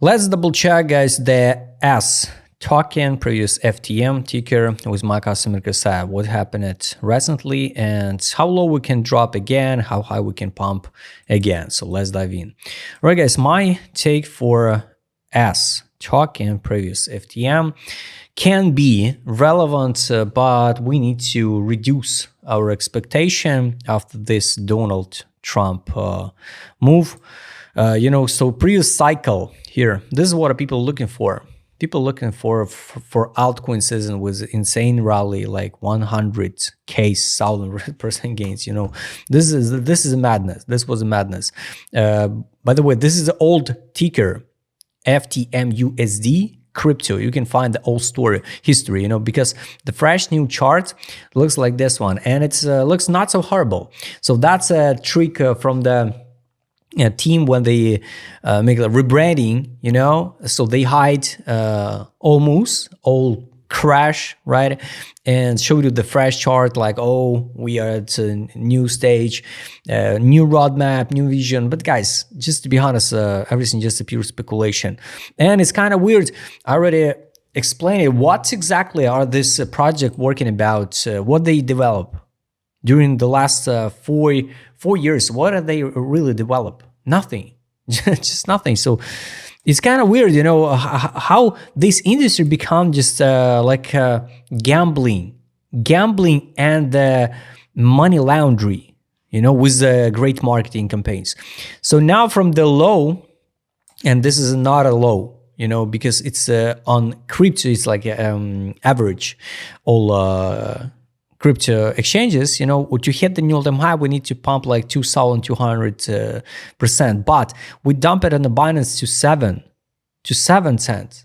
Let's double check, guys, the S token, previous FTM ticker with my customer Kasai. What happened recently and how low we can drop again, how high we can pump again. So let's dive in. All right, guys, my take for S token, previous FTM, can be relevant, but we need to reduce our expectation after this Donald Trump move. So previous cycle here, this is what people looking for. People looking for altcoin season with insane rally, like 100k 1000% gains. This is a madness. This was a madness. By the way, this is the old ticker, FTMUSD crypto. You can find the old history, because the fresh new chart looks like this one, and it looks not so horrible. So that's a trick from the team when they make a rebranding, so they hide almost all crash, right, and show you the fresh chart, like, oh, we are at a new stage, new roadmap, new vision. But guys, just to be honest, everything just a pure speculation, and it's kind of weird. I already explained it. What exactly are this project working about? What they develop during the last 4 years? What are they really develop? Nothing. Just nothing. So it's kind of weird, how this industry become just like gambling and money laundry, with great marketing campaigns. So now from the low, and this is not a low, because it's on crypto, it's like average all crypto exchanges, to hit the new all-time high, we need to pump like 2,200%. But we dump it on the Binance to 7 cents.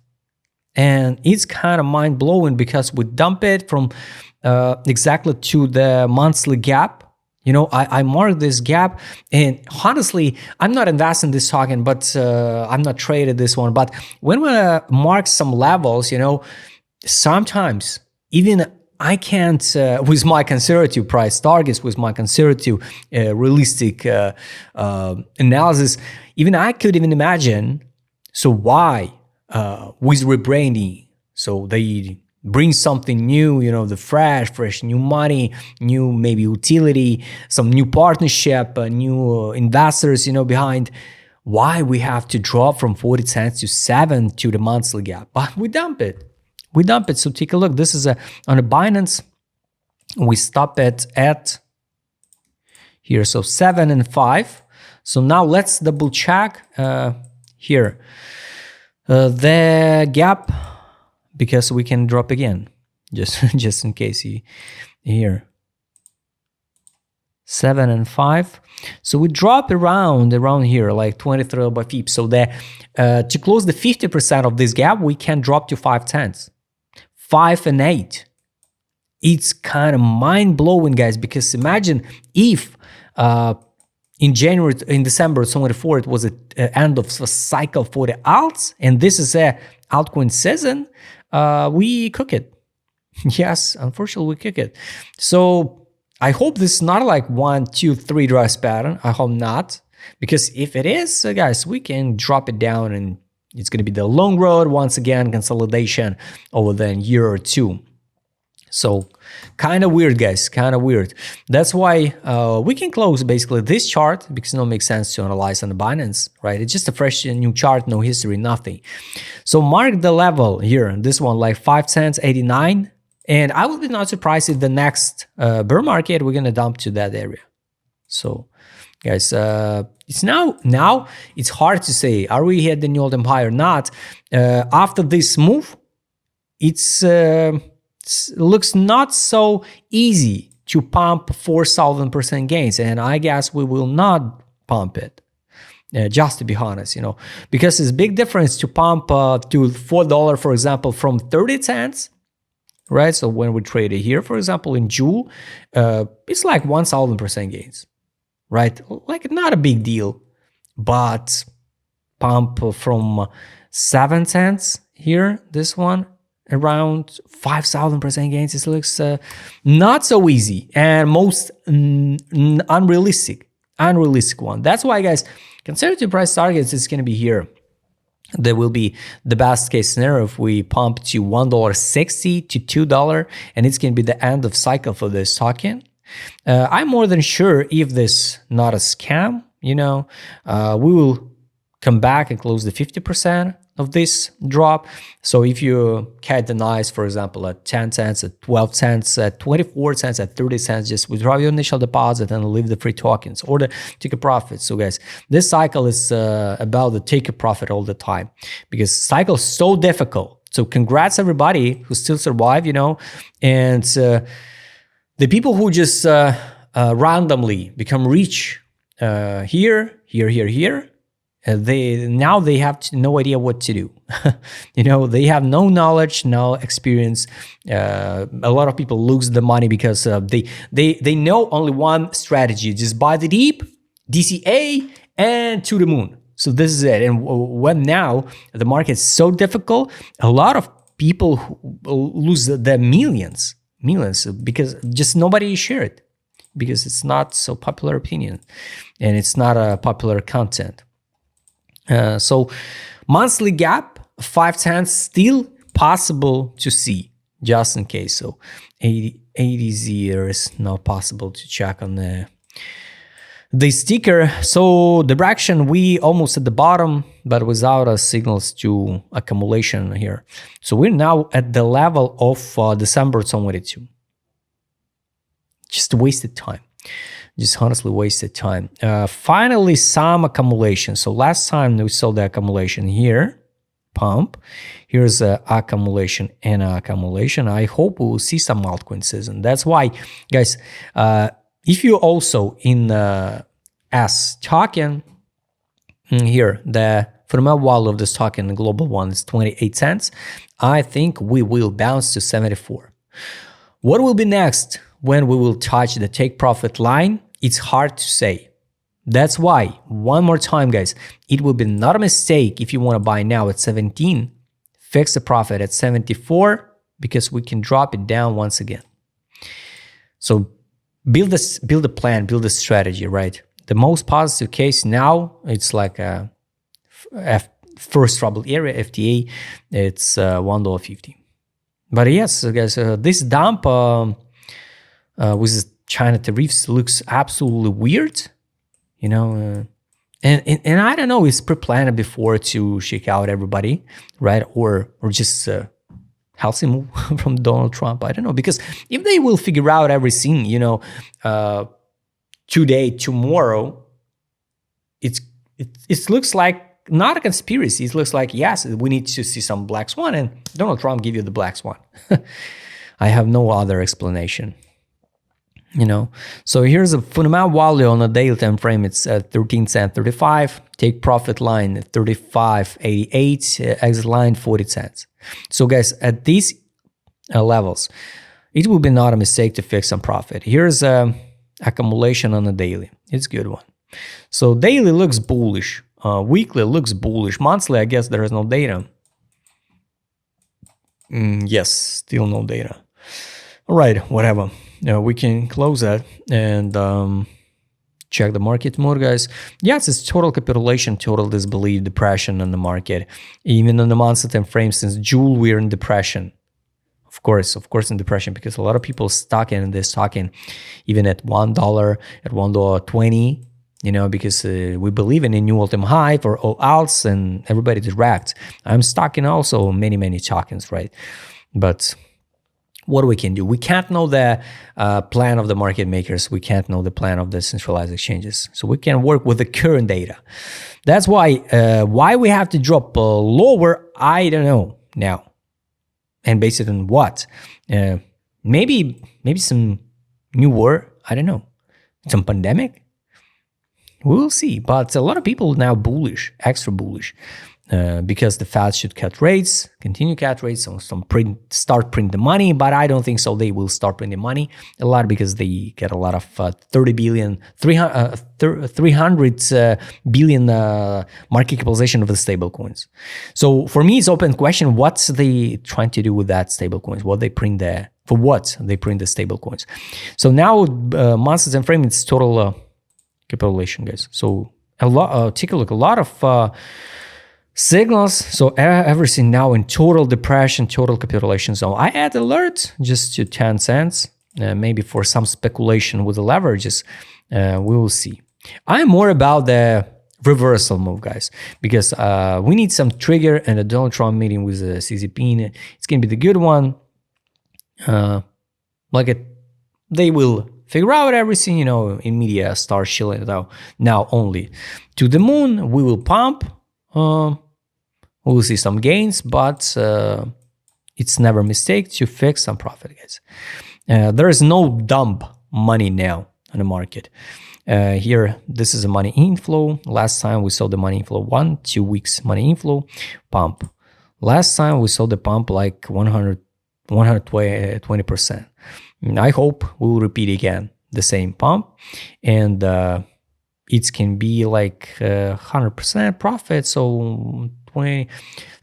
And it's kind of mind-blowing because we dump it from exactly to the monthly gap. I marked this gap, and honestly, I'm not investing this token, but I'm not traded this one. But when we mark some levels, sometimes even I can't, with my conservative price targets, with my conservative, realistic analysis, even I could even imagine, so why, with rebranding, so they bring something new, the fresh new money, new maybe utility, some new partnership, new investors, behind, why we have to drop from 40 cents to 7 to the monthly gap, but we dump it. So take a look. This is on a Binance. We stop it at here. So 7 and 5. So now let's double check here the gap, because we can drop again, just in case here. 7 and 5. So we drop around here, like 23 by FIP. So to close the 50% of this gap, we can drop to 5 cents. 5 and 8. It's kind of mind-blowing, guys, because imagine if in December 24, it was the end of a cycle for the alts, and this is a altcoin season, we cook it. Yes, unfortunately, we cook it. So I hope this is not like 1, 2, 3 drives pattern. I hope not, because if it is, guys, we can drop it down, and it's going to be the long road once again, consolidation over the year or two. So kind of weird, guys, kind of weird. That's why we can close basically this chart, because it don't make sense to analyze on the Binance, right? It's just a fresh new chart, no history, nothing. So mark the level here, this one like 5 cents 89, and I would be not surprised if the next bear market we're going to dump to that area. So guys, it's now it's hard to say, are we at the new all-time high or not? After this move, it looks not so easy to pump 4,000% gains, and I guess we will not pump it. Just to be honest, because it's big difference to pump to $4, for example, from 30 cents, right? So when we trade it here, for example, in June, it's like 1,000% gains. Right? Like not a big deal, but pump from 7 cents here, this one, around 5,000% gains. It looks not so easy and most unrealistic one. That's why, guys, conservative price targets is going to be here. There will be the best case scenario if we pump to $1.60 to $2, and it's going to be the end of cycle for this token. I'm more than sure if this not a scam, we will come back and close the 50% of this drop. So if you catch the nice, for example, at 10 cents, at 12 cents, at 24 cents, at 30 cents, just withdraw your initial deposit and leave the free tokens or take a profit. So guys, this cycle is about the take a profit all the time, because cycle is so difficult. So congrats everybody who still survive, and the people who just randomly become rich here, they have no idea what to do. They have no knowledge, no experience. A lot of people lose the money because they know only one strategy: just buy the deep, DCA, and to the moon. So this is it. And when now the market is so difficult, a lot of people lose their millions because just nobody share it, because it's not so popular opinion and it's not a popular content. So monthly gap 5 cents still possible to see, just in case. So 80 is not possible to check on the sticker. So direction, we almost at the bottom, but without signals to accumulation here. So we're now at the level of December 2022. Just wasted time. Just honestly wasted time. Finally, some accumulation. So last time we saw the accumulation here, pump. Here's accumulation and accumulation. I hope we will see some altcoins. And that's why, guys, if you also in S token, here, the fundamental value of this token, the global one, is 28 cents. I think we will bounce to 74. What will be next when we will touch the take profit line? It's hard to say. That's why, one more time, guys, it will be not a mistake if you want to buy now at 17, fix the profit at 74, because we can drop it down once again. So build a plan, build a strategy, right? The most positive case now, it's like a first trouble area, FTA, it's $1.50. But yes, guys, this dump with China tariffs looks absolutely weird, and I don't know, it's pre-planned before to shake out everybody, right? Or just healthy move from Donald Trump. I don't know, because if they will figure out everything, today, tomorrow, it looks like not a conspiracy. It looks like, yes, we need to see some black swan, and Donald Trump give you the black swan. I have no other explanation. So here's a fundamental value on a daily time frame. It's at 13 cents 35. Take profit line at 35.88. Exit line 40 cents. So guys, at these levels, it will be not a mistake to fix some profit. Here's accumulation on a daily. It's a good one. So daily looks bullish. Weekly looks bullish. Monthly, I guess there is no data. Yes, still no data. All right, whatever. We can close that and check the market mode, guys. Yes, it's total capitulation, total disbelief, depression in the market. Even on the monthly time frame, since June, we're in depression. Of course, in depression, because a lot of people stuck in this talking even at $1, at $1.20, because we believe in a new all-time high for all alts and everybody direct. I'm stuck in also many tokens, right? But what we can do? We can't know the plan of the market makers. We can't know the plan of the centralized exchanges. So we can work with the current data. That's why we have to drop lower, I don't know now. And based on what? Maybe some new war, I don't know. Some pandemic? We will see. But a lot of people now bullish, extra bullish. Because the Fed should cut rates, continue cut rates, so start print the money, but I don't think so. They will start printing money a lot because they get a lot of 300 billion market capitalization of the stable coins. So for me, it's open question: what's they trying to do with that stable coins? What they print there? For what they print the stable coins? So now monthly time frame, it's total capitulation, guys. So take a look. A lot of Signals, so everything now in total depression, total capitulation zone. I add alert just to 10 cents, maybe for some speculation with the leverages. We will see. I'm more about the reversal move, guys, because we need some trigger, and the Donald Trump meeting with CCP, it's going to be the good one. They will figure out everything, in media, start shilling it out. Now only to the moon, we will pump. We will see some gains, but it's never a mistake to fix some profit, guys. There is no dump money now on the market. Here, this is a money inflow. Last time we saw the money inflow 1-2 weeks money inflow pump. Last time we saw the pump like 120%. I hope we will repeat again the same pump, and it can be like 100% profit. So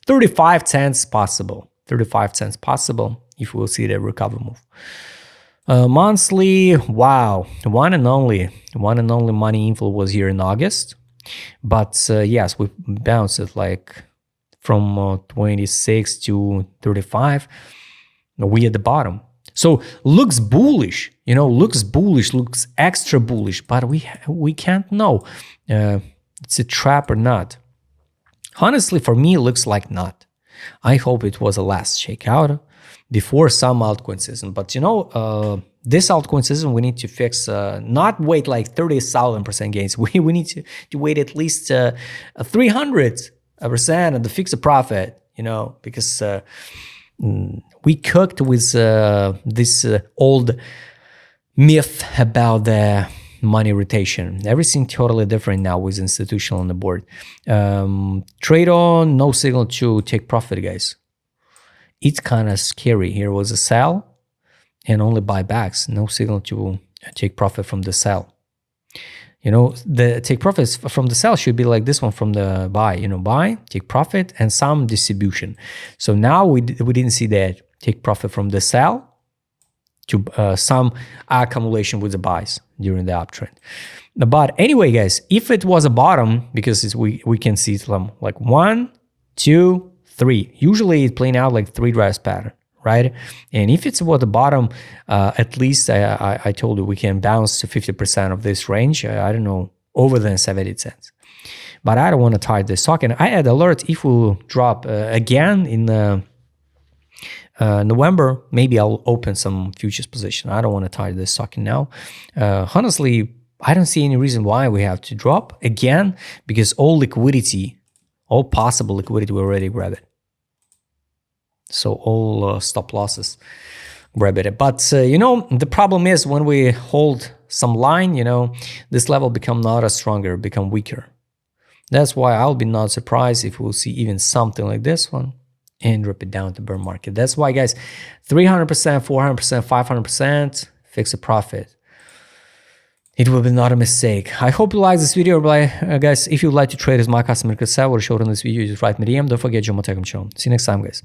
35 cents possible. 35 cents possible if we'll see the recovery move. Monthly, wow, one and only money inflow was here in August, but yes, we bounced it like from 26 to 35. We at the bottom. So looks bullish, looks extra bullish, but we can't know it's a trap or not. Honestly, for me, it looks like not. I hope it was a last shakeout before some altcoin season. But this altcoin season, we need to fix, not wait like 30,000% gains. We need to wait at least 300% and to fix a profit, because we cooked with this old myth about the money rotation. Everything totally different now with institutional on the board. Trade on, no signal to take profit, guys. It's kind of scary. Here was a sell and only buybacks. No signal to take profit from the sell. The take profits from the sell should be like this one from the buy. Buy, take profit, and some distribution. So now we didn't see that. Take profit from the sell to some accumulation with the buys during the uptrend. But anyway, guys, if it was a bottom, because we can see them like 1, 2, 3. Usually it's playing out like 3 drives pattern, right? And if it's about the bottom, at least I told you we can bounce to 50% of this range. I don't know, over than 70 cents. But I don't want to tie this stock. And I add alert if we drop again in November, maybe I'll open some futures position. I don't want to tie this stock in now. Honestly, I don't see any reason why we have to drop again, because all possible liquidity, we already grabbed it. So all stop losses, grab it. But the problem is when we hold some line, this level become not as stronger, become weaker. That's why I'll be not surprised if we'll see even something like this one and drop it down to bear market. That's why, guys, 300%, 400%, 500%, fix a profit. It will be not a mistake. I hope you like this video. Guys, if you'd like to trade as my customer could sell or showed on this video, just write me DM. Don't forget, Joe Motekam channel. See you next time, guys.